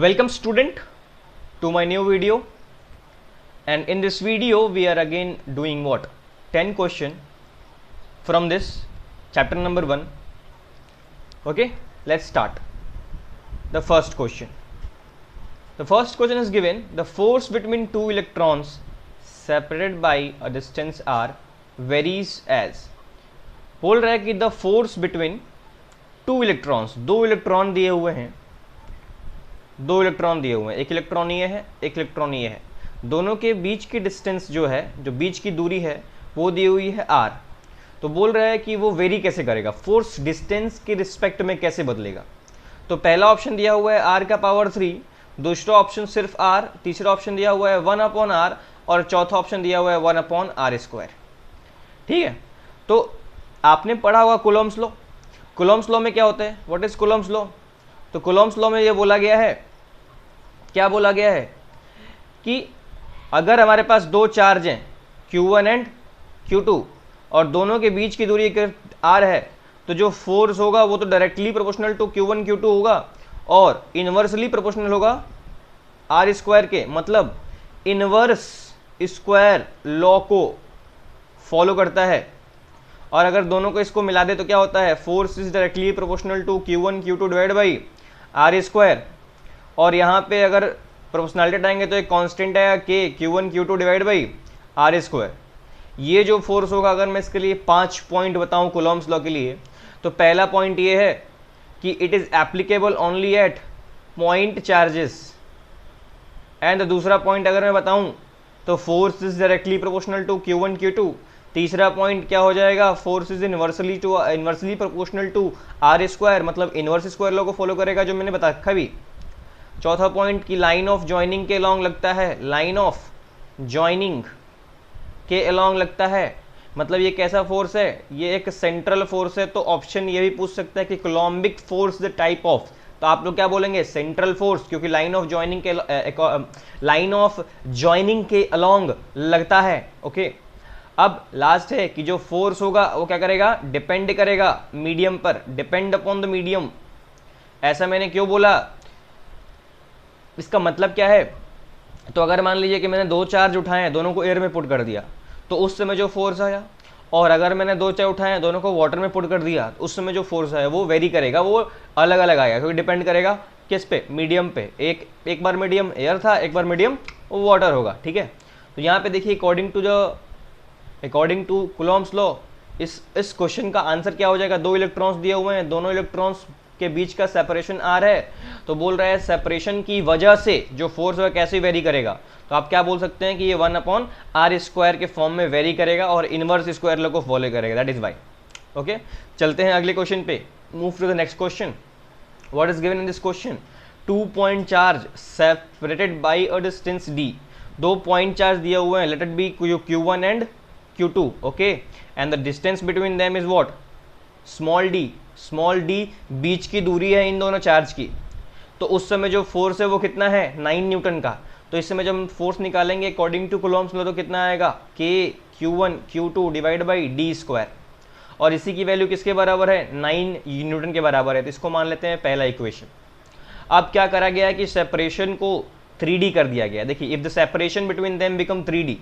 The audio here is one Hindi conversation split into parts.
Welcome student to my new video, and in this video we are again doing what 10 question from this chapter number 1. Okay, let's start. The first question is given: the force between two electrons separated by a distance r varies as. बोल रहा है कि the force between two electrons, दो इलेक्ट्रॉन दिए हुए हैं, एक इलेक्ट्रॉन ये है, एक इलेक्ट्रॉन ये है, दोनों के बीच की डिस्टेंस जो है, जो बीच की दूरी है वो दी हुई है r. तो बोल रहा है कि वो वेरी कैसे करेगा, फोर्स डिस्टेंस के रिस्पेक्ट में कैसे बदलेगा. तो पहला ऑप्शन दिया हुआ है r का पावर 3, दूसरा ऑप्शन सिर्फ r, तीसरा ऑप्शन दिया हुआ है 1/r और चौथा ऑप्शन दिया हुआ है 1/r². ठीक है, तो आपने पढ़ा होगा कूलॉम्स लॉ. कूलॉम्स लॉ में क्या होता है, व्हाट इज कूलॉम्स लॉ? तो कूलॉम्स लॉ में ये बोला गया है, क्या बोला गया है कि अगर हमारे पास दो चार्ज हैं Q1 एंड Q2 और दोनों के बीच की दूरी r है, तो जो फोर्स होगा वो तो directly proportional to Q1 Q2 होगा और इनवर्सली प्रोपोर्शनल होगा r² के. मतलब इनवर्स स्क्वायर लॉ को फॉलो करता है. और अगर दोनों को इसको मिला दे तो क्या होता है, force is directly proportional to Q1 Q2 divide by r². और यहाँ पे अगर प्रोपोर्शनलिटी हटाएंगे तो एक कांस्टेंट आएगा k Q1 Q2 divide by r². ये जो फोर्स होगा, अगर मैं इसके लिए 5 पॉइंट बताऊं कूलॉम्स लॉ के लिए, तो पहला पॉइंट ये है कि it is applicable only at point charges. And दूसरा पॉइंट अगर मैं बताऊं तो force is directly proportional to Q1 Q2. तीसरा पॉइंट क्या हो जाएगा, force is inversely proportional to r², मतलब इनवर्स स्क्वायर लॉ को फॉलो करेगा जो मैंने बता रखा भी. चौथा पॉइंट की लाइन ऑफ जॉइनिंग के अलोंग लगता है, लाइन ऑफ जॉइनिंग के अलोंग लगता है. मतलब ये कैसा फोर्स है, ये एक सेंट्रल फोर्स है. तो ऑप्शन ये भी पूछ सकता है कि कोलॉम्बिक फोर्स द टाइप ऑफ, तो आप लोग क्या बोलेंगे, सेंट्रल फोर्स, क्योंकि लाइन ऑफ जॉइनिंग के अलोंग लगता है. ओके, अब लास्ट है कि जो फोर्स होगा वो क्या करेगा, डिपेंड करेगा मीडियम पर, डिपेंड अपॉन द मीडियम. ऐसा मैंने क्यों बोला, इसका मतलब क्या है, तो अगर मान लीजिए कि मैंने दो चार्ज उठाए हैं, दोनों को एयर में पुट कर दिया तो उस समय जो फोर्स आया, और अगर मैंने दो चार्ज उठाए हैं, दोनों को वाटर में पुट कर दिया तो उस समय जो फोर्स आया वो वेरी करेगा, वो अलग अलग आएगा, क्योंकि डिपेंड करेगा किस पे, मीडियम पे. एक बार मीडियम एयर था, एक बार मीडियम वाटर होगा. ठीक है, तो यहाँ पे देखिए अकॉर्डिंग टू कूलॉम्स लॉ इस क्वेश्चन का आंसर क्या हो जाएगा. दो इलेक्ट्रॉन्स दिए हुए हैं, दोनों इलेक्ट्रॉन्स के बीच का सेपरेशन r है, तो बोल रहा है सेपरेशन की वजह से जो फोर्स है कैसे वेरी करेगा. तो आप क्या बोल सकते हैं कि ये 1/r² के फॉर्म में वेरी करेगा और इनवर्स स्क्वायर लॉ को फॉलो करेगा, दैट इज वाई. ओके, चलते हैं अगले क्वेश्चन पे, move to the next question. What is given in this question, 2 point charge separated by a distance d. दो पॉइंट चार्ज दिए हुए हैं, let it be Q1 and Q2. Okay, and the distance between them is what, small d. बीच की दूरी है इन दोनों चार्ज की. तो उस समय जो फोर्स है वो कितना है, 9 न्यूटन का. तो इस समय जब हम फोर्स निकालेंगे अकॉर्डिंग टू कूलॉम्स लॉ तो कितना आएगा, k Q1 Q2 divide by d². और इसी की वैल्यू किसके बराबर है, 9 न्यूटन के बराबर है. तो इसको मान लेते हैं पहला इक्वेशन. अब क्या करा गया है कि सेपरेशन को 3D कर दिया गया. देखिए, if the separation between them become 3D,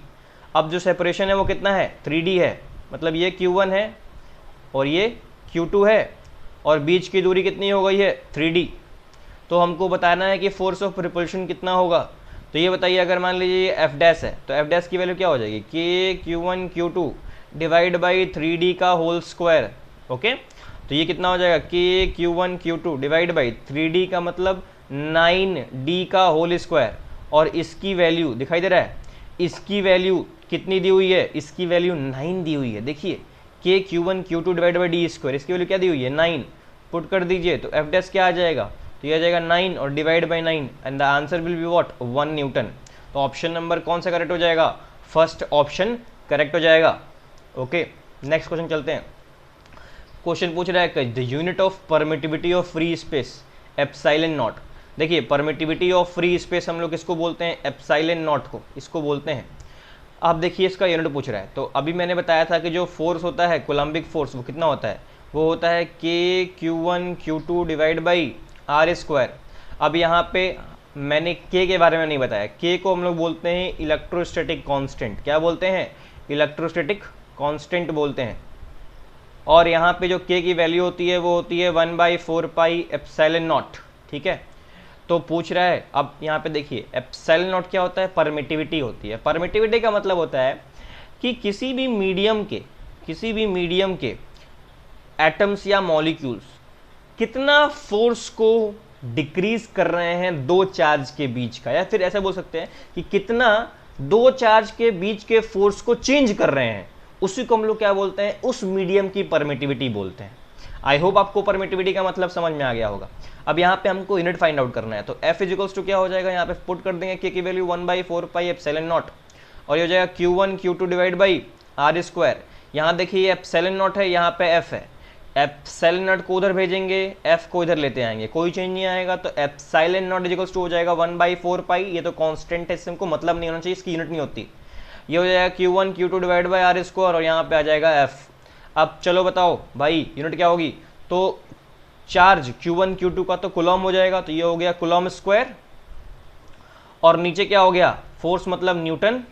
अब जो सेपरेशन है वो कितना है, 3D है. मतलब ये Q1 है और ये Q2 है और बीच की दूरी कितनी हो गई है, 3D. तो हमको बताना है कि फोर्स ऑफ रिपल्शन कितना होगा. तो ये बताइए, अगर मान लीजिए ये F' है तो F' की वैल्यू क्या हो जाएगी, k Q1 Q2 divide by 3D का होल स्क्वायर. ओके, तो ये कितना हो जाएगा, k Q1 Q2 divide by 3D का मतलब 9D का होल स्क्वायर. और इसकी वैल्यू दिखाई दे रहा है, इसकी वैल्यू कितनी दी हुई है, इसकी वैल्यू 9 दी हुई है. देखिए, k Q1 Q2 divide by d², इसकी वैल्यू क्या दी हुई है, 9. पुट कर दीजिए तो F' क्या आ जाएगा, तो ये आ जाएगा 9 और divide by 9 and the answer will be what, 1 Newton. तो ऑप्शन नंबर कौन सा करेक्ट हो जाएगा, फर्स्ट ऑप्शन करेक्ट हो जाएगा. ओके, नेक्स्ट क्वेश्चन चलते हैं. क्वेश्चन पूछ रहा है the unit of permittivity of free space epsilon not. देखिए, परमिटिविटी ऑफ फ्री स्पेस हम लोग किसको बोलते हैं, एप्सिलॉन नॉट को इसको बोलते हैं. अब देखिए इसका यूनिट पूछ रहा है. तो अभी मैंने बताया था कि जो फोर्स होता है कोलम्बिक फोर्स, वो कितना होता है, वो होता है k Q1 Q2 divide by r². अब यहाँ पे मैंने के बारे में नहीं बताया। के को हम लोग बोलते हैं इलेक्ट्रोस्टैटिक कांस्टेंट। क्या बोलते हैं? इलेक्ट्रोस्टैटिक कांस्टेंट बोलते हैं। और यहाँ पे जो के की वैल्यू होती है वो होती है 1/4 पाई एप्सिलॉन नॉट। ठीक है, तो पूछ रहा है, अब यहाँ पे देखिए एप्सिलॉन नॉट क्या होता है? परमिटिविटी होती है। परमिटिविटी का मतलब होता है कि किसी भी मीडियम के एटम्स या मॉलिक्यूल्स कितना फोर्स को डिक्रीज कर रहे हैं दो चार्ज के बीच का, या फिर ऐसा बोल सकते हैं कि कितना दो चार्ज के बीच के फोर्स को चेंज कर रहे हैं, उसी को हम लोग क्या बोलते हैं? उस मीडियम की परमिटिविटी बोलते हैं। आई होप आपको परमिटिविटी का मतलब समझ में आ गया होगा। अब यहाँ पे हमको यूनिट फाइंड आउट करना है, तो F इजिकल्स टू क्या हो जाएगा? यहाँ पे पुट कर देंगे K की वैल्यू 1/4 पाई एप्सिलॉन नॉट, और ये हो जाएगा Q1 Q2 divide by are square. यहाँ देखिए एप्सिलॉन नॉट है, यहाँ पे F है, एप्सिलॉन नॉट को उधर भेजेंगे, F को इधर लेते आएंगे, कोई चेंज नहीं आएगा, तो एप्सिलॉन नॉट इजिकल्स टू हो जाएगा 1/4 पाई। ये तो कांस्टेंट है, इससे हमको मतलब नहीं होना चाहिए, इसकी यूनिट नहीं होती। ये हो जाएगा Q1 Q2 divide by are square, और यहाँ पे आ जाएगा F। अब चलो बताओ भाई यूनिट क्या होगी? तो चार्ज Q1 Q2 का तो कूलम हो जाएगा, तो ये हो गया कूलम स्क्वायर, और नीचे क्या हो गया? फोर्स मतलब न्यूटन,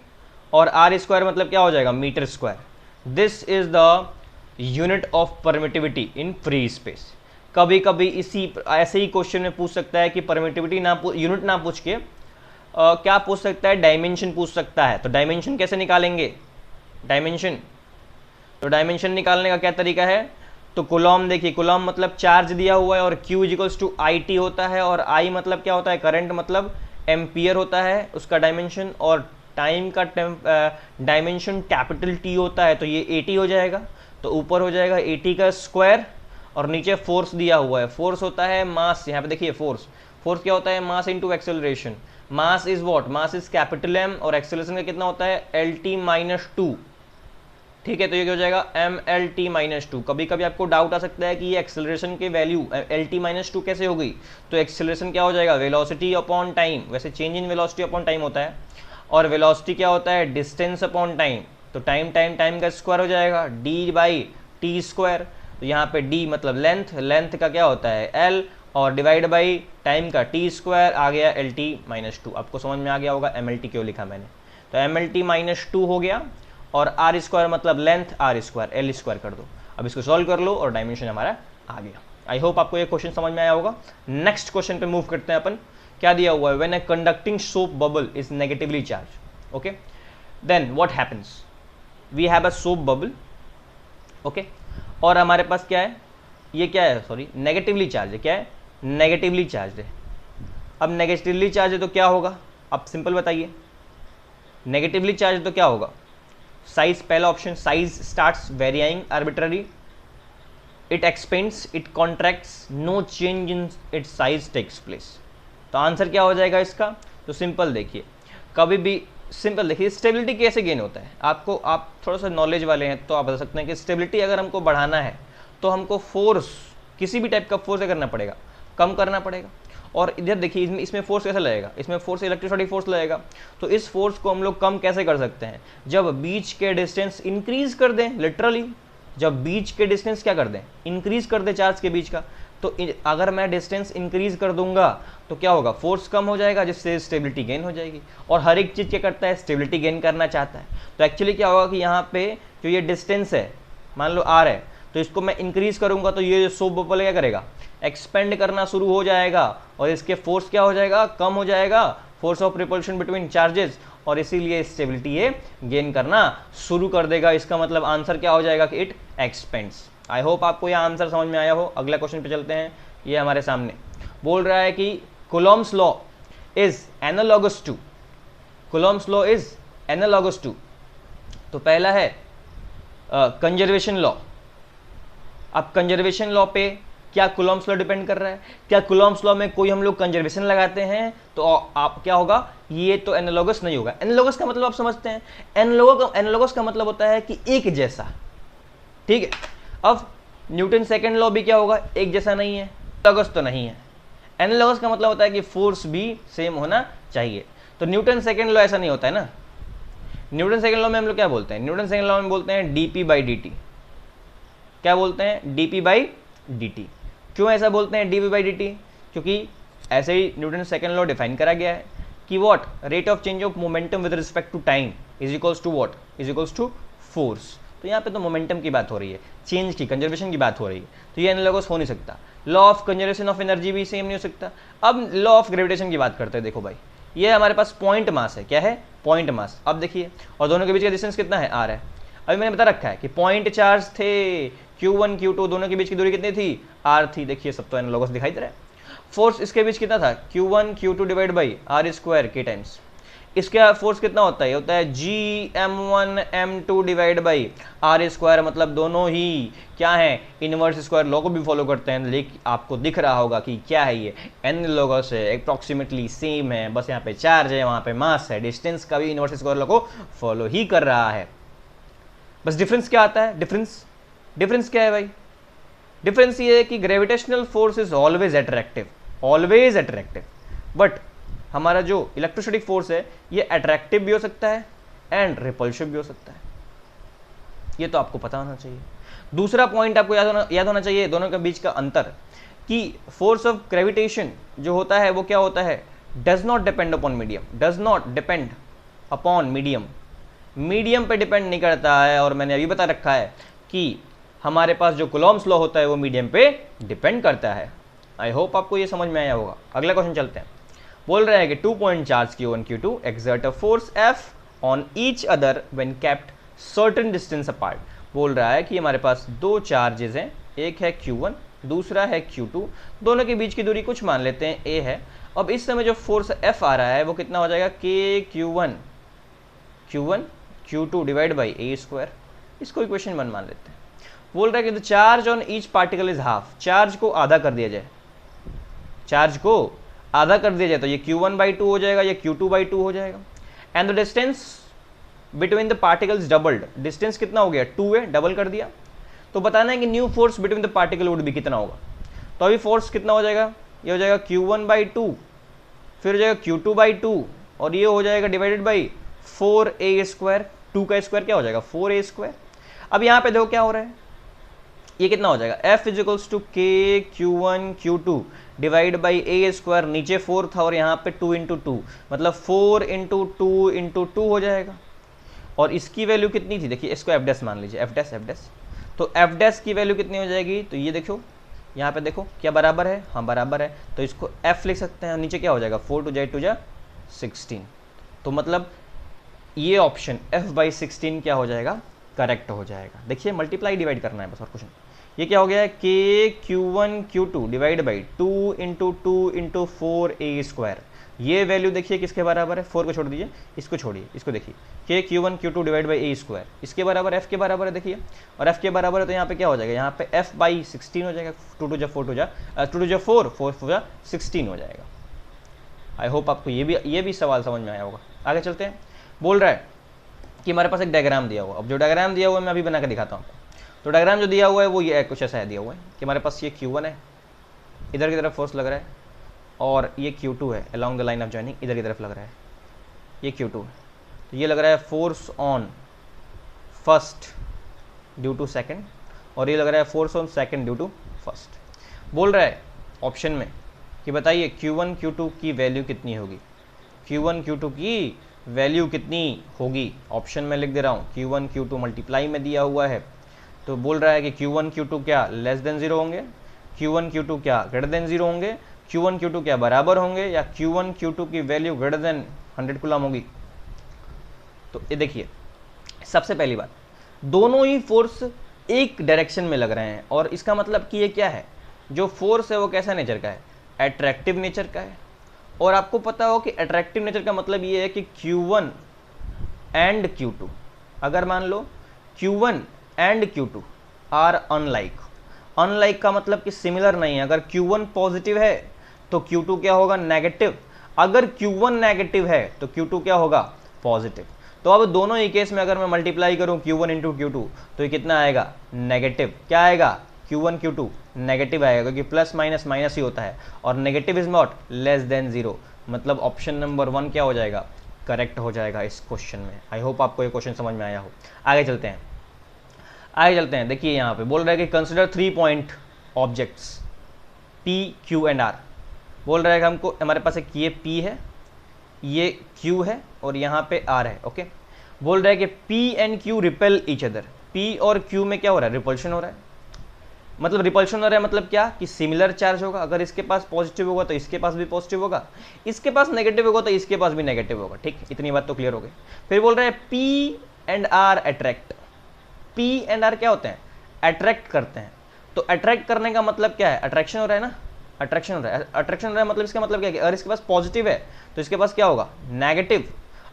और आर स्क्वायर मतलब क्या हो जाएगा? Metre square. This is the unit of permittivity in free space. कभी कभी इसी ऐसे ही क्वेश्चन में पूछ सकता है कि परमिटिविटी ना यूनिट ना पूछ के क्या पूछ सकता है? डायमेंशन पूछ सकता है। तो डायमेंशन कैसे निकालेंगे? डायमेंशन निकालने का क्या तरीका है? तो कूलम देखिए, कूलम मतलब चार्ज दिया हुआ है, और Q इजिकल्स टू IT होता है, और I मतलब क्या होता है? करंट मतलब एम्पियर होता है उसका डायमेंशन, और टाइम का डायमेंशन कैपिटल T होता है, तो ये 80 हो जाएगा। तो ऊपर हो जाएगा 80 का स्क्वायर, और नीचे फोर्स दिया हुआ है, फोर्स होता है मास। यहाँ पे देखिए फोर्स क्या होता है? Mass into acceleration. Mass is what? Mass is capital M, और एक्सेलरेशन का कितना होता है? LT-2। ठीक है, तो ये क्या हो जाएगा? MLT-2। कभी कभी आपको डाउट आ सकता है कि ये एक्सेलरेशन की वैल्यू LT-2 कैसे हो गई? तो एक्सेलरेशन क्या हो जाएगा? Velocity upon time. वैसे change in velocity upon time होता है, और वेलोसिटी क्या होता है? Distance upon time. तो टाइम का स्क्वायर हो जाएगा D/T स्क्वायर। तो यहाँ पे D मतलब लेंथ का क्या होता है? L, और डिवाइड बाई टाइम का T स्क्वायर आ गया LT-2। आपको समझ में आ गया होगा MLT क्यों लिखा मैंने। तो MLT-2 हो गया, और आर स्क्वायर मतलब length, R square L square कर दो। अब इसको सॉल्व कर लो और डायमेंशन हमारा आ गया। आई होप आपको ये क्वेश्चन समझ में आया होगा। नेक्स्ट क्वेश्चन पे मूव करते हैं अपन। क्या दिया हुआ है? When a conducting soap bubble is negatively charge, okay, then what happens? We have a soap bubble, okay, और हमारे पास क्या है? ये क्या है? सॉरी, नेगेटिवली चार्ज है। क्या है? नेगेटिवली चार्ज है। अब नेगेटिवली चार्ज है तो क्या होगा? आप सिंपल बताइए, नेगेटिवली चार्ज तो क्या होगा? साइज, पहला option, size starts varying arbitrary, it expands, it contracts, no change in its size takes place. तो आंसर क्या हो जाएगा इसका? तो सिंपल देखिए, कभी भी सिंपल देखिए, स्टेबिलिटी कैसे गेन होता है? आपको, आप थोड़ा सा नॉलेज वाले हैं तो आप बता सकते हैं कि स्टेबिलिटी अगर हमको बढ़ाना है तो हमको फोर्स, किसी भी टाइप का फोर्स करना पड़ेगा, कम करना पड़ेगा। और इधर देखिए, इसमें फोर्स कैसे लगेगा? इसमें फोर्स इलेक्ट्रोस्टैटिक फोर्स लगेगा। तो इस फोर्स को हम लोग कम कैसे कर सकते हैं? जब बीच के डिस्टेंस इंक्रीज कर दें, लिटरली जब बीच के डिस्टेंस क्या कर दें? इंक्रीज कर दें चार्ज के बीच का। तो अगर मैं डिस्टेंस इंक्रीज कर दूंगा तो क्या होगा? फोर्स कम हो जाएगा, जिससे स्टेबिलिटी गेन हो जाएगी। और हर एक चीज़ क्या करता है? स्टेबिलिटी गेन करना चाहता है। तो एक्चुअली क्या होगा कि यहाँ पे जो ये डिस्टेंस है, मान लो R है, तो इसको मैं इंक्रीज करूंगा तो ये सोप बबल क्या करेगा? एक्सपेंड करना शुरू हो जाएगा, और इसके फोर्स क्या हो जाएगा? कम हो जाएगा, force of repulsion between charges, और इसीलिए स्टेबिलिटी ये गेन करना शुरू कर देगा। इसका मतलब आंसर क्या हो जाएगा? कि इट एक्सपेंड्स। आई होप आपको यह आंसर समझ में आया हो। अगला क्वेश्चन पे चलते हैं। ये हमारे सामने बोल रहा है कि Coulomb's law is analogous to, Coulomb's law is analogous to. तो पहला है कंजर्वेशन लॉ। अब कंजर्वेशन लॉ पे क्या कूलॉम्स लॉ डिपेंड कर रहा है? क्या कूलॉम्स लॉ में कोई हम लोग कंजर्वेशन लगाते हैं तो आप क्या होगा? ये तो एनालॉगस नहीं होगा। एनालॉगस का मतलब आप समझते हैं, एनालॉगस का मतलब होता है कि एक जैसा, ठीक है। अब न्यूटन सेकंड लॉ भी क्या होगा? एक जैसा नहीं है, एनालॉगस तो नहीं है। एनालॉगस का मतलब होता है कि फोर्स भी सेम होना चाहिए। तो न्यूटन सेकंड लॉ ऐसा नहीं होता है ना। न्यूटन सेकंड लॉ में हम लोग क्या बोलते हैं? न्यूटन सेकंड लॉ में बोलते हैं dp/dt। क्या बोलते हैं? dp/dt। क्यों ऐसा बोलते हैं dp/dt? क्योंकि ऐसे ही न्यूटन सेकंड लॉ डिफाइन करा गया है कि what rate of change of momentum with respect to time is equals to what is equals to force. तो यहाँ पे तो मोमेंटम की बात हो रही है, चेंज की कंजर्वेशन की बात हो रही है, तो ये एनालॉगस हो नहीं सकता। Law of conservation of energy भी सेम नहीं हो सकता। अब लॉ ऑफ ग्रेविटेशन की बात करते हैं। देखो भाई, ये हमारे पास पॉइंट मास है, क्या है पॉइंट मास। अब देखिए, और दोनों के बीच का डिस्टेंस कितना है, r है। अभी मैंने बता रखा है कि पॉइंट चार्ज थे Q1 Q2, दोनों के बीच की दूरी कितनी थी, r थी। देखिए सब तो एनालॉगस दिखाई दे रहा है। फोर्स इसके बीच कितना था, Q1 Q2 divide by r square k times. इसका फोर्स कितना होता है, होता है Gm1 M2 divide by r square. मतलब दोनों ही क्या है, इनवर्स स्क्वायर लॉ को भी फॉलो करते हैं। लेकिन आपको दिख रहा होगा कि क्या है, ये एनालॉगस है, अप्रॉक्सीमेटली सेम है, बस यहाँ पे चार्ज है, वहाँ पे मास है, डिस्टेंस का भी इनवर्स स्क्वायर लॉ को फॉलो ही कर रहा है। बस डिफरेंस क्या आता है, डिफरेंस क्या है भाई, डिफरेंस ये है कि gravitational force is always attractive, but हमारा जो इलेक्ट्रोस्टैटिक फोर्स है ये अट्रैक्टिव भी हो सकता है एंड रिपल्सिव भी हो सकता है। ये तो आपको पता होना चाहिए। दूसरा पॉइंट आपको याद होना चाहिए दोनों के बीच का अंतर, कि फोर्स ऑफ ग्रेविटेशन जो होता है वो क्या होता है, does not depend upon medium पे डिपेंड नहीं करता है। और मैंने अभी बता रखा है कि हमारे पास जो कूलॉम्स लॉ होता है वो मीडियम पे डिपेंड करता है। आई होप आपको ये समझ में आया होगा। अगला क्वेश्चन चलते हैं। बोल रहे हैं कि 2 point charge Q1 Q2 exert a force F on each other when kept certain distance apart। बोल रहा है कि हमारे पास दो चार्जेस हैं, एक है Q1 दूसरा है Q2, दोनों के बीच की दूरी कुछ मान लेते हैं a है। अब इस समय जो फोर्स F आ रहा है वो कितना हो जाएगा, Q1 Q2 divide by a square. इसको इक्वेशन 1 मान लेते हैं। बोल रहा है कि the charge on each particle is half, charge को आधा कर दिया जाए, तो ये Q1/2 हो जाएगा, ये Q2/2 हो जाएगा। And the distance between the particles doubled, distance कितना हो गया 2 है, डबल कर दिया। तो बताना है कि new force between the particle would भी कितना होगा। तो अभी फोर्स कितना हो जाएगा, ये हो जाएगा Q1/2, फिर हो जाएगा Q2/2, और ये हो जाएगा डिवाइडेड बाई 4a स्क्वायर। 2 का स्क्वायर क्या हो जाएगा 4a स्क्वायर। अब यहाँ पे देखो क्या हो रहा है, ये कितना हो जाएगा, F is equals to K Q1 Q2 divide by a square. नीचे 4 था और यहाँ पे 2 × 2, मतलब 4 × 2 × 2 हो जाएगा। और इसकी वैल्यू कितनी थी, देखिए इसको f डैश मान लीजिए, f डैश। तो f डैश की वैल्यू कितनी हो जाएगी, तो ये देखो यहाँ पे देखो क्या बराबर है, हाँ बराबर है, तो इसको f लिख सकते हैं। नीचे क्या हो जाएगा 4 2 जा 16। तो मतलब ये ऑप्शन f/16 क्या हो जाएगा, करेक्ट हो जाएगा। देखिए मल्टीप्लाई डिवाइड करना है बस, और कुछ नहीं। ये क्या हो गया है, K Q1 Q2 divide by 2 × 2 × 4a square. ये वैल्यू देखिए किसके बराबर है, 4 को छोड़ दीजिए, इसको छोड़िए, इसको देखिए K Q1 Q2 divide by a square, इसके बराबर f के बराबर है। देखिए और f के बराबर है तो यहाँ पे क्या हो जाएगा, यहाँ पे f/16 हो जाएगा। 2 2 जा 4 2 जा 4 4 जा 16 हो जाएगा। आई होप आपको ये भी सवाल समझ में आया होगा। आगे चलते हैं। बोल रहा है कि हमारे पास एक डायग्राम दिया हुआ। अब जो डायग्राम दिया हुआ है मैं अभी बना के दिखाता हूँ आपको। तो डायग्राम जो दिया हुआ है वो ये कुछ ऐसा दिया हुआ है कि हमारे पास ये Q1 है, इधर की तरफ फोर्स लग रहा है, और ये Q2 है along the line of joining, इधर की तरफ लग रहा है, ये Q2 है। तो ये लग रहा है force on first due to second, और ये लग रहा है force on second due to first. बोल रहा है ऑप्शन में कि बताइए Q1 Q2 की वैल्यू कितनी होगी, Q1 Q2 की वैल्यू कितनी होगी। ऑप्शन में लिख दे रहा हूँ, Q1 Q2 मल्टीप्लाई में दिया हुआ है। तो बोल रहा है कि Q1 Q2 क्या लेस देन 0 होंगे, Q1 Q2 क्या ग्रेटर देन 0 होंगे, Q1 Q2 क्या बराबर होंगे, या Q1 Q2 की वैल्यू ग्रेटर देन 100 कूलम होगी। तो ये देखिए सबसे पहली बात, दोनों ही फोर्स एक डायरेक्शन में लग रहे हैं, और इसका मतलब कि ये क्या है, जो फोर्स है वो कैसा नेचर का है, अट्रैक्टिव नेचर का है। और आपको पता हो कि अट्रैक्टिव नेचर का मतलब ये है कि Q1 एंड Q2, अगर मान लो Q1 and Q2 are unlike का मतलब कि सिमिलर नहीं है। अगर Q1 पॉजिटिव है तो Q2 क्या होगा, नेगेटिव। अगर Q1 नेगेटिव है तो Q2 क्या होगा, पॉजिटिव। तो अब दोनों ही केस में अगर मैं मल्टीप्लाई करूं Q1 × Q2 तो ये कितना आएगा, नेगेटिव। क्या आएगा, Q1 Q2 नेगेटिव आएगा, क्योंकि प्लस माइनस माइनस ही होता है, और negative is not less than 0। मतलब ऑप्शन नंबर 1 क्या हो जाएगा, करेक्ट हो जाएगा इस क्वेश्चन में। आई होप आपको ये क्वेश्चन समझ में आया हो। आगे चलते हैं। देखिए यहाँ पे बोल रहा है कि consider 3 point objects P Q and R। बोल रहा है कि हमको हमारे पास एक ये P है, ये Q है और यहाँ पे R है। ओके, बोल रहा है कि P and Q repel each other. P और Q में क्या हो रहा है, रिपल्शन हो रहा है। मतलब रिपल्शन हो रहा है मतलब क्या कि सिमिलर चार्ज होगा, अगर इसके पास पॉजिटिव होगा तो इसके पास भी पॉजिटिव होगा, इसके पास नेगेटिव होगा तो इसके पास भी नेगेटिव होगा। ठीक, इतनी बात तो क्लियर हो गई। फिर बोल रहे हैं P and R attract. P and R क्या होते हैं, अट्रैक्ट करते हैं। तो अट्रैक्ट करने का मतलब क्या है, अट्रैक्शन हो रहा है ना, अट्रैक्शन हो रहा है। अट्रैक्शन हो रहा है मतलब इसका मतलब क्या है कि अगर इसके पास पॉजिटिव है तो इसके पास क्या होगा, नेगेटिव।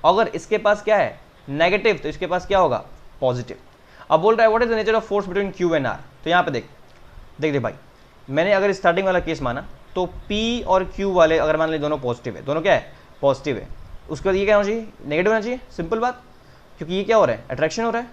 अगर इसके पास क्या है, नेगेटिव, तो इसके पास क्या होगा, पॉजिटिव। अब बोल रहा है what is the nature of force between Q and R। तो यहाँ पे देख दे भाई, मैंने अगर स्टार्टिंग वाला केस माना तो P और Q वाले अगर मान ली दोनों पॉजिटिव है, दोनों क्या है, पॉजिटिव है, उसके बाद ये क्या होना चाहिए, नेगेटिव होना चाहिए। सिंपल बात, क्योंकि ये क्या हो रहा है, अट्रैक्शन हो रहा है।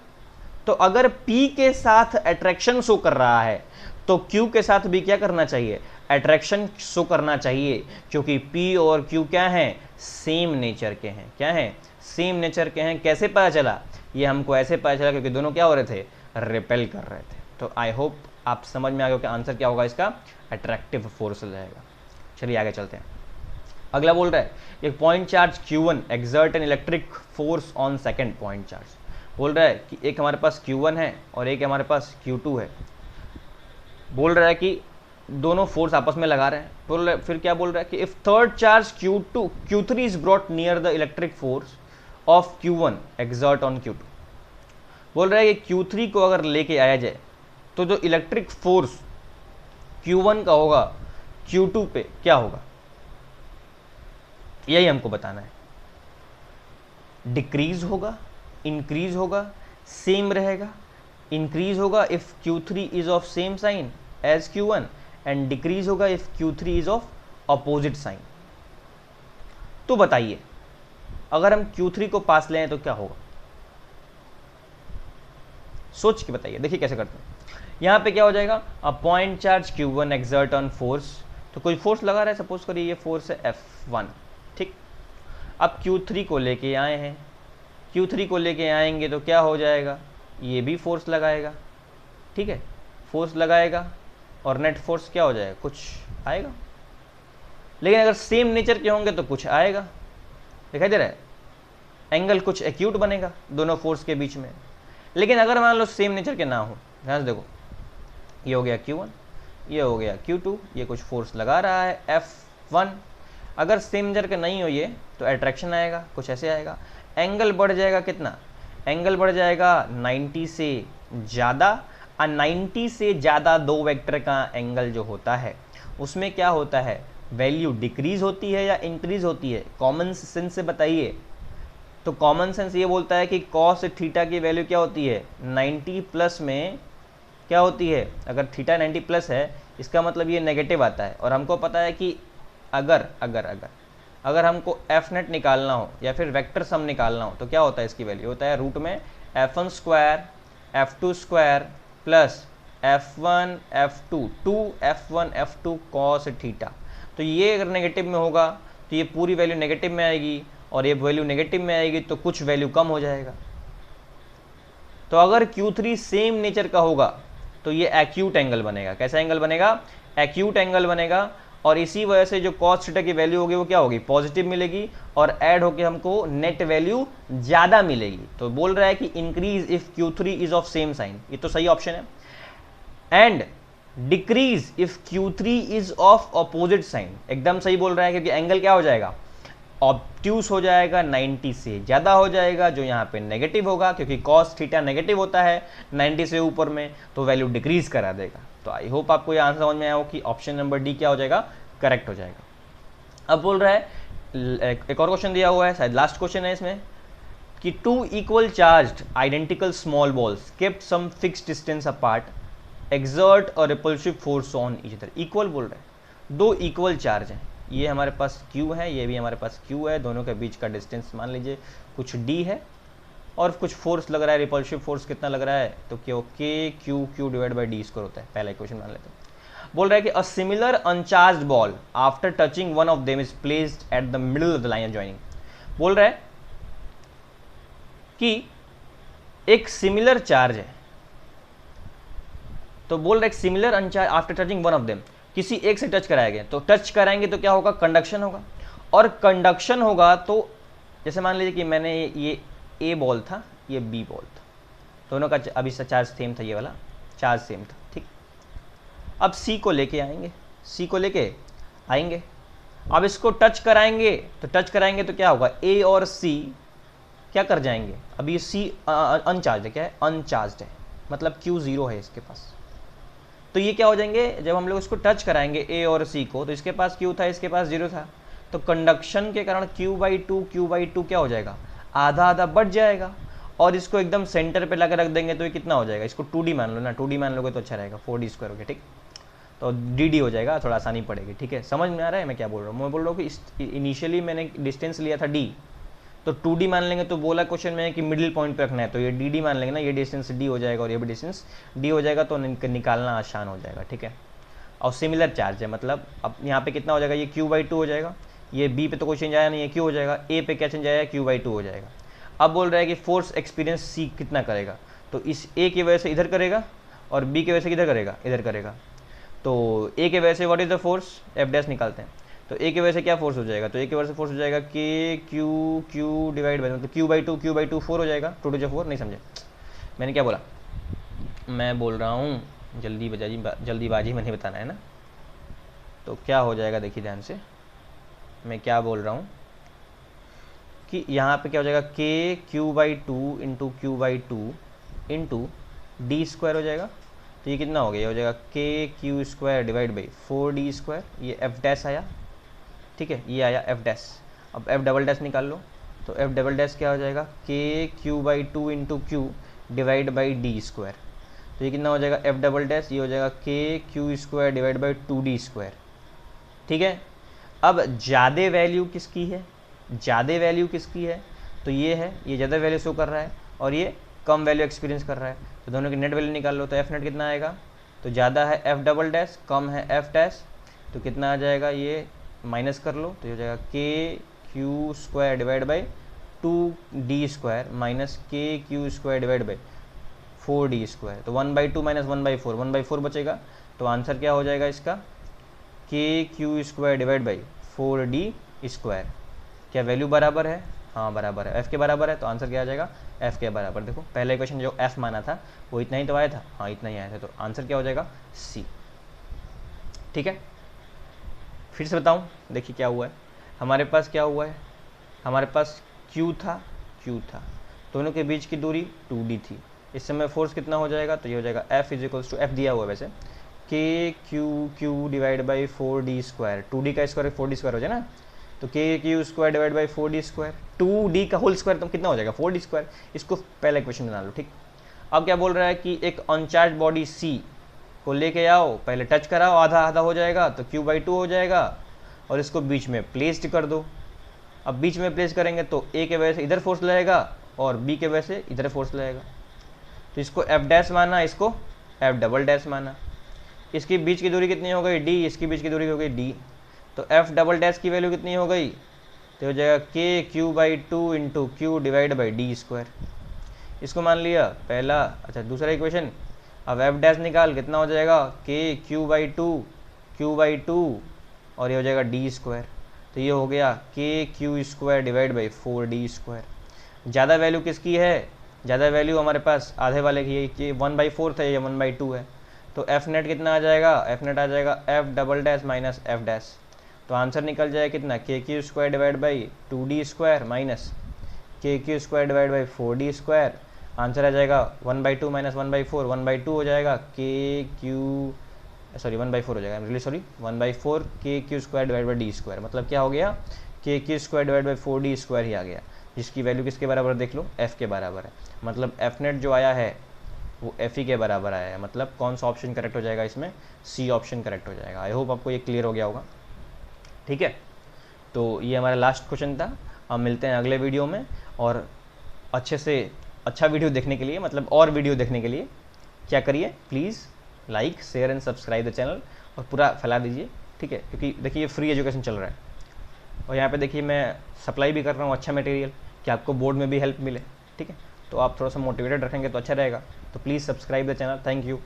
तो अगर P के साथ अट्रैक्शन शो कर रहा है तो Q के साथ भी क्या करना चाहिए, अट्रैक्शन शो करना चाहिए, क्योंकि P और Q क्या हैं, सेम नेचर के हैं। क्या हैं, सेम नेचर के हैं। कैसे पता चला, ये हमको ऐसे पता चला क्योंकि दोनों क्या हो रहे थे, रिपेल कर रहे थे। तो आई होप आप समझ में आ गया कि आंसर क्या होगा इसका, अट्रैक्टिव फोर्स रहेगा। चलिए आगे चलते हैं। अगला बोल रहा है एक point charge Q1 exert an electric force on second point charge. बोल रहा है कि एक हमारे पास Q1 है और एक हमारे पास Q2 है। बोल रहा है कि दोनों फोर्स आपस में लगा रहे हैं। बोल रहा है, फिर क्या बोल रहा है कि if third charge Q3 is brought near the electric force of Q1 exert on Q2। बोल रहा है कि Q3 को अगर लेके आया जाए तो जो इलेक्ट्रिक फोर्स Q1 का होगा Q2 पे क्या होगा, यही हमको बताना है। डिक्रीज होगा, इंक्रीज होगा, सेम रहेगा। इंक्रीज होगा if Q3 is of same sign as Q1 and decrease होगा if Q3 is of opposite sign. तो बताइए अगर हम Q3 को पास लें तो क्या होगा, सोच के बताइए। देखिए कैसे करते हैं। यहाँ पे क्या हो जाएगा, a point charge Q1 exert on force. तो कोई फोर्स लगा रहा है, सपोज करिए ये फोर्स है F1। ठीक, अब Q3 को लेके आए हैं, Q3 को लेके आएंगे तो क्या हो जाएगा, ये भी फोर्स लगाएगा। ठीक है, फोर्स लगाएगा और नेट फोर्स क्या हो जाएगा, कुछ आएगा। लेकिन अगर सेम नेचर के होंगे तो कुछ आएगा, दिखाई दे रहा है, एंगल कुछ एक्यूट बनेगा दोनों फोर्स के बीच में। लेकिन अगर मान लो सेम नेचर के ना हो, ध्यान से देखो, ये हो गया Q1, ये हो गया Q2, ये कुछ फोर्स लगा रहा है F1। अगर सेम नेचर के नहीं हो ये तो अट्रैक्शन आएगा, कुछ ऐसे आएगा। एंगल बढ़ जाएगा कितना, एंगल बढ़ जाएगा 90 से ज़्यादा। 90 से ज़्यादा दो वेक्टर का एंगल जो होता है उसमें क्या होता है, वैल्यू डिक्रीज होती है या इंक्रीज होती है, कॉमन सेंस से बताइए। तो कॉमन सेंस ये बोलता है कि कॉस थीटा की वैल्यू क्या होती है, 90 प्लस में क्या होती है, अगर थीटा 90 प्लस है इसका मतलब ये नेगेटिव आता है। और हमको पता है कि अगर अगर अगर अगर हमको एफ नेट निकालना हो या फिर वेक्टर सम निकालना हो तो क्या होता है, इसकी वैल्यू होता है रूट में F1 square F2 square plus F1 F2 2F1 F2 cos theta. तो ये अगर नेगेटिव में होगा तो ये पूरी वैल्यू नेगेटिव में आएगी, और ये वैल्यू नेगेटिव में आएगी तो कुछ वैल्यू कम हो जाएगा। तो अगर Q3 सेम नेचर का होगा तो ये एक्यूट एंगल बनेगा। कैसा एंगल बनेगा, एक्यूट एंगल बनेगा। और इसी वजह से जो कॉस थीटा की वैल्यू होगी वो क्या होगी, पॉजिटिव मिलेगी, और ऐड होके हमको नेट वैल्यू ज़्यादा मिलेगी। तो बोल रहा है कि increase if Q3 is of same sign, ये तो सही ऑप्शन है। And decrease if Q3 is of opposite sign, एकदम सही बोल रहा है, क्योंकि एंगल क्या हो जाएगा, ऑब्ट्यूस हो जाएगा, 90 से ज़्यादा हो जाएगा, जो यहाँ पे नेगेटिव होगा, क्योंकि कॉस थीटा नेगेटिव होता है 90 से ऊपर में, तो वैल्यू डिक्रीज करा देगा। तो आई होप आपको ये आंसर समझ में आया हो कि ऑप्शन नंबर डी क्या हो जाएगा, करेक्ट हो जाएगा। अब बोल रहा है एक और क्वेश्चन दिया हुआ है, शायद लास्ट क्वेश्चन है इसमें, कि two equal charged identical small balls kept some fixed distance apart exert और repulsive force on each other. Equal बोल रहा है, दो इक्वल चार्ज हैं, ये हमारे पास Q है, ये भी हमारे पास Q है, दोनों के बीच का डिस्टेंस मान लीजिए कुछ D है, और कुछ फोर्स लग रहा है, रिपल्सिव फोर्स कितना लग रहा है, तो Q divide by D square होता है। पहला इक्वेशन मान लेते हैं। बोल रहा है कि a similar uncharged ball after touching one of them is placed at the middle of the line of joining. बोल रहा है कि एक सिमिलर चार्ज है, तो बोल रहा है similar अनचार्ज after touching one of them, किसी एक से टच कराएंगे, तो टच कराएंगे तो क्या होगा, कंडक्शन होगा। और कंडक्शन होगा तो जैसे मान लीजिए कि मैंने ये ए बॉल था, ये बी बॉल था, दोनों का अभी से चार्ज सेम था, ये वाला चार्ज सेम था, ठीक। अब सी को लेके आएंगे, सी को लेके आएंगे, अब इसको टच कराएंगे, तो टच कराएंगे तो क्या होगा, ए और सी क्या कर जाएंगे, अभी सी अनचार्ज है, क्या है, अनचार्ज है, मतलब क्यू जीरो है इसके पास। तो ये क्या हो जाएंगे, जब हम लोग इसको टच कराएंगे ए और सी को, तो इसके पास क्यू था, इसके पास जीरो था, तो कंडक्शन के कारण क्यू बाई टू क्या हो जाएगा, आधा आधा बढ़ जाएगा। और इसको एकदम सेंटर पे लाकर रख देंगे तो ये कितना हो जाएगा, इसको 2D मान लो ना, 2D मान लोगे तो अच्छा रहेगा, 4D² हो गया, ठीक। तो डी हो जाएगा, थोड़ा आसानी पड़ेगी, ठीक है। समझ में आ रहा है मैं क्या बोल रहा हूँ, मैं बोल रहा हूँ कि इनिशियली मैंने डिस्टेंस लिया था डी, तो 2D मान लेंगे, तो बोला क्वेश्चन में कि मिडिल पॉइंट पे रखना है, तो ये डी मान लेंगे ना, ये डिस्टेंस डी हो जाएगा और ये भी डिस्टेंस डी हो जाएगा, तो निकालना आसान हो जाएगा, ठीक है। और सिमिलर चार्ज है, मतलब अब यहाँ पे कितना हो जाएगा, ये क्यू/2 हो जाएगा, ये बी पे तो कोई चेंज आया नहीं है, क्यू हो जाएगा, ए पे क्या चेंज आया, क्यू/2 हो जाएगा। अब बोल रहा है कि फोर्स एक्सपीरियंस सी कितना करेगा, तो इस ए की वजह से इधर करेगा और बी की वजह से किधर करेगा, इधर करेगा। तो ए के वजह से what is the force, F' निकालते हैं, तो ए की वजह से क्या फोर्स हो जाएगा, तो ए की वजह से फोर्स हो जाएगा के क्यू डिवाइड बाई, मतलब क्यू/2 4 हो जाएगा, 2 2 4, नहीं समझे मैंने क्या बोला, मैं बोल रहा हूँ जल्दीबाजी में नहीं बताना है ना। तो क्या हो जाएगा, देखिए ध्यान से मैं क्या बोल रहा हूँ कि यहाँ पे क्या हो जाएगा, के क्यू/2 इंटू क्यू/2 इंटू D² हो जाएगा। तो ये कितना हो गया, ये हो जाएगा के क्यू² डिवाइड बाई 4D², ये F' आया, ठीक है, ये आया F'। अब F" निकाल लो, तो F" क्या हो जाएगा, के क्यू/2 into q divide by D²। तो ये कितना हो जाएगा F', ये हो जाएगा के क्यू² डिवाइड बाई 2D², ठीक है। अब ज़्यादा वैल्यू किसकी है, ज़्यादा वैल्यू किसकी है, तो ये है, ये ज़्यादा वैल्यू शो कर रहा है और ये कम वैल्यू एक्सपीरियंस कर रहा है, तो दोनों की नेट वैल्यू निकाल लो। तो F नेट कितना आएगा, तो ज़्यादा है F', कम है F', तो कितना आ जाएगा, ये माइनस कर लो, तो ये हो जाएगा के क्यू² डिवाइड बाई 2D² माइनस के क्यू² डिवाइड बाई 4D²। तो 1/2 माइनस 1/4, 1/4 बचेगा। तो आंसर क्या हो जाएगा इसका, के क्यू² डिवाइड बाई 4D²। क्या वैल्यू बराबर है, हाँ बराबर है, F के बराबर है, तो आंसर क्या आ जाएगा, F के बराबर। देखो पहले क्वेश्चन जो F माना था वो इतना ही तो आया था, हाँ इतना ही आया था, तो आंसर क्या हो जाएगा, C, ठीक है। फिर से बताऊं, देखिए क्या हुआ है, हमारे पास क्या हुआ है, हमारे पास Q था, दोनों के बीच की दूरी 2D थी, इस समय फोर्स कितना हो जाएगा, तो ये हो जाएगा F = F दिया हुआ है वैसे, के Q divide by 4D², 2D का स्क्वायर 4D² हो जाए ना, तो के क्यू² डिवाइड बाई 4D², 2D का होल स्क्वायर तो कितना हो जाएगा, 4D²। इसको पहले क्वेश्चन बना लो, ठीक। अब क्या बोल रहा है कि एक अनचार्ज बॉडी C को लेके आओ, पहले टच कराओ, आधा आधा हो जाएगा, तो क्यू/2 हो जाएगा, और इसको बीच में प्लेस्ड कर दो। अब बीच में प्लेस करेंगे तो A के वजह से इधर फोर्स लगेगा और B के वजह से इधर फोर्स लगेगा, तो इसको F' माना, इसको F" माना। इसकी बीच की दूरी कितनी हो गई, D, इसकी बीच की दूरी हो गई D, तो F" की वैल्यू कितनी हो गई, तो हो जाएगा के क्यू/2 into q divide by D²। इसको मान लिया पहला, अच्छा दूसरा इक्वेशन। अब F' निकाल, कितना हो जाएगा, के क्यू/2 और ये हो जाएगा D²। तो ये हो गया के क्यू² डिवाइड बाई 4D²। ज़्यादा वैल्यू किसकी है, ज़्यादा वैल्यू हमारे पास आधे वाले की, ये 1/4 है, ये 1/2 है, तो F नेट कितना आ जाएगा, F नेट आ जाएगा F" माइनस F'। तो आंसर निकल जाएगा कितना, के क्यू² डिवाइड बाई 2D² माइनस के क्यू² डिवाइड बाई 4D²। आंसर आ जाएगा 1/2 माइनस 1/4, 1/2 हो जाएगा, के क्यू 1/4 हो जाएगा, रियली सॉरी 1/4 के क्यू² डिवाइड बाई D²। मतलब क्या हो गया, के क्यू² डिवाइड बाई 4D² ही आ गया, जिसकी वैल्यू किसके बराबर देख लो, F के बराबर है। मतलब F नेट जो आया है वो F के बराबर आया है। मतलब कौन सा ऑप्शन करेक्ट हो जाएगा इसमें, C ऑप्शन करेक्ट हो जाएगा। आई होप आपको ये क्लियर हो गया होगा, ठीक है। तो ये हमारा लास्ट क्वेश्चन था। अब मिलते हैं अगले वीडियो में, और अच्छे से अच्छा वीडियो देखने के लिए, मतलब और वीडियो देखने के लिए क्या करिए, please like share and subscribe the channel, और पूरा फैला दीजिए, ठीक है। क्योंकि देखिए ये फ्री एजुकेशन चल रहा है, और यहाँ पे देखिए मैं सप्लाई भी कर रहा हूँ अच्छा मटेरियल, कि आपको बोर्ड में भी हेल्प मिले, ठीक है। तो आप थोड़ा सा मोटिवेटेड रखेंगे तो अच्छा रहेगा। तो please subscribe the channel, thank you.